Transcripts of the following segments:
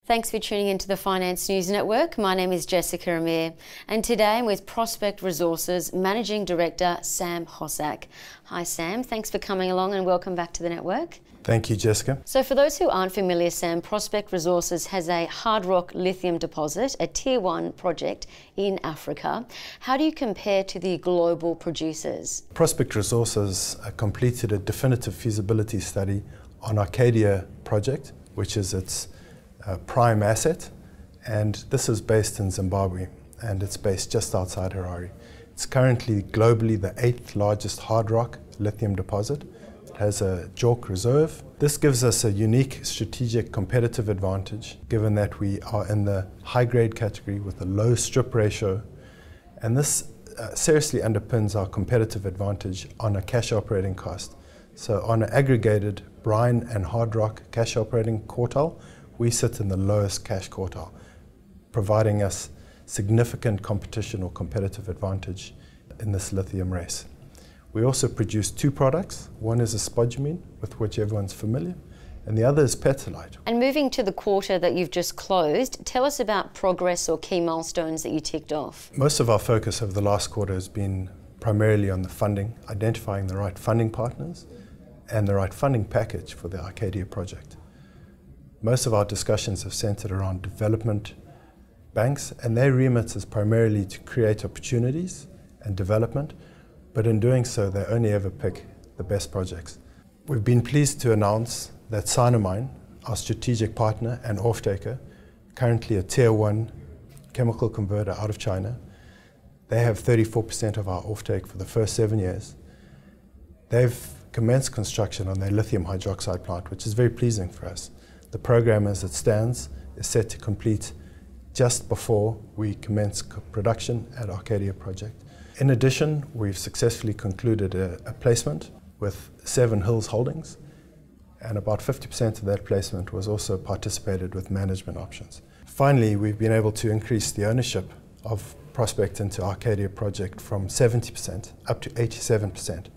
Thanks for tuning into the Finance News Network. My name is Jessica Amir, and today I'm with Prospect Resources Managing Director Sam Hosack. Hi Sam, thanks for coming along and welcome back to the network. Thank you, Jessica. So for those who aren't familiar, Sam, Prospect Resources has a hard rock lithium deposit, a Tier 1 project in Africa. How do you compare to the global producers? Prospect Resources completed a definitive feasibility study on Arcadia project, which is its prime asset, and this is based in Zimbabwe, and it's based just outside Harare. It's currently globally the 8th largest hard rock lithium deposit. It has a JORC reserve. This gives us a unique strategic competitive advantage, given that we are in the high grade category with a low strip ratio, and this seriously underpins our competitive advantage on a cash operating cost. So on an aggregated brine and hard rock cash operating quartile, we sit in the lowest cash quartile, providing us significant competition or competitive advantage in this lithium race. We also produce two products. One is a spodumene, with which everyone's familiar, and the other is petalite. And moving to the quarter that you've just closed, tell us about progress or key milestones that you ticked off. Most of our focus over the last quarter has been primarily on the funding, identifying the right funding partners and the right funding package for the Arcadia project. Most of our discussions have centered around development banks, and their remit is primarily to create opportunities and development, but in doing so, they only ever pick the best projects. We've been pleased to announce that Sinomine, our strategic partner and off-taker, currently a Tier 1 chemical converter out of China, they have 34% of our off-take for the first 7 years. They've commenced construction on their lithium hydroxide plant, which is very pleasing for us. The program as it stands is set to complete just before we commence production at Arcadia project. In addition, we've successfully concluded a placement with Seven Hills Holdings, and about 50% of that placement was also participated with management options. Finally, we've been able to increase the ownership of Prospect into Arcadia project from 70% up to 87%,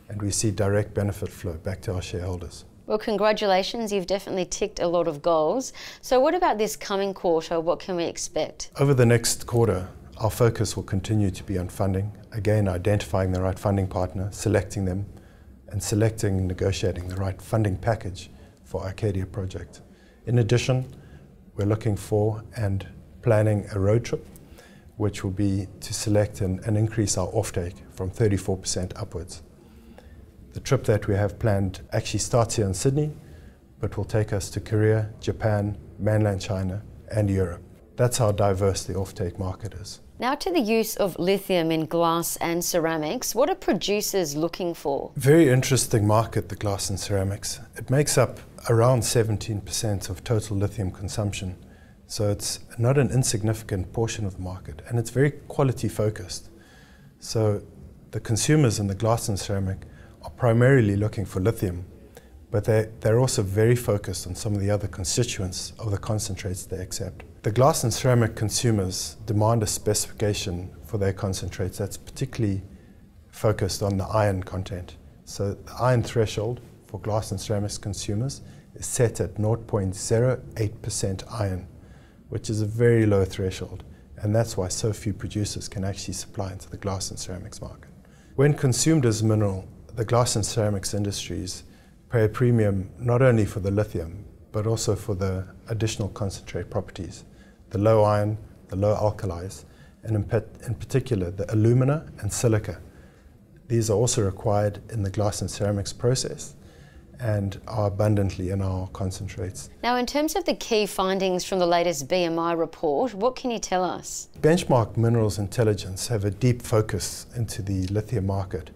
and we see direct benefit flow back to our shareholders. Well, congratulations, you've definitely ticked a lot of goals. So what about this coming quarter? What can we expect? Over the next quarter, our focus will continue to be on funding, again identifying the right funding partner, selecting them, and selecting and negotiating the right funding package for Arcadia project. In addition, we're looking for and planning a road trip, which will be to select and increase our offtake from 34% upwards. The trip that we have planned actually starts here in Sydney, but will take us to Korea, Japan, mainland China, and Europe. That's how diverse the offtake market is. Now to the use of lithium in glass and ceramics. What are producers looking for? Very interesting market, the glass and ceramics. It makes up around 17% of total lithium consumption. So it's not an insignificant portion of the market, and it's very quality focused. So the consumers in the glass and ceramic are primarily looking for lithium, but they're also very focused on some of the other constituents of the concentrates they accept. The glass and ceramic consumers demand a specification for their concentrates that's particularly focused on the iron content. So the iron threshold for glass and ceramics consumers is set at 0.08% iron, which is a very low threshold, and that's why so few producers can actually supply into the glass and ceramics market. When consumed as mineral, the glass and ceramics industries pay a premium not only for the lithium, but also for the additional concentrate properties, the low iron, the low alkalis, and in particular the alumina and silica. These are also required in the glass and ceramics process and are abundantly in our concentrates. Now, in terms of the key findings from the latest BMI report, what can you tell us? Benchmark Minerals Intelligence have a deep focus into the lithium market,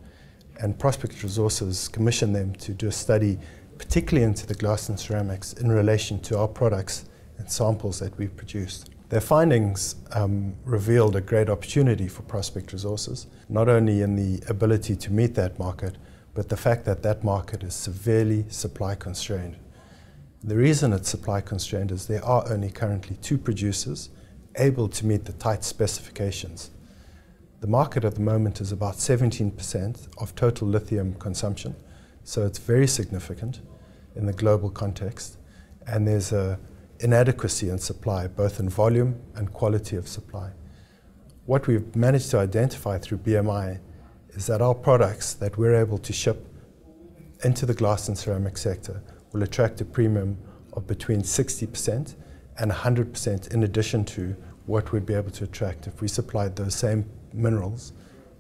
and Prospect Resources commissioned them to do a study particularly into the glass and ceramics in relation to our products and samples that we've produced. Their findings revealed a great opportunity for Prospect Resources, not only in the ability to meet that market, but the fact that that market is severely supply constrained. The reason it's supply constrained is there are only currently 2 producers able to meet the tight specifications. The market at the moment is about 17% of total lithium consumption, so it's very significant in the global context, and there's a inadequacy in supply, both in volume and quality of supply. What we've managed to identify through BMI is that our products that we're able to ship into the glass and ceramic sector will attract a premium of between 60% and 100% in addition to what we'd be able to attract if we supplied those same minerals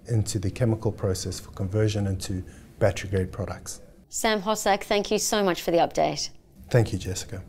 into the chemical process for conversion into battery grade products. Sam Hosack, thank you so much for the update. Thank you, Jessica.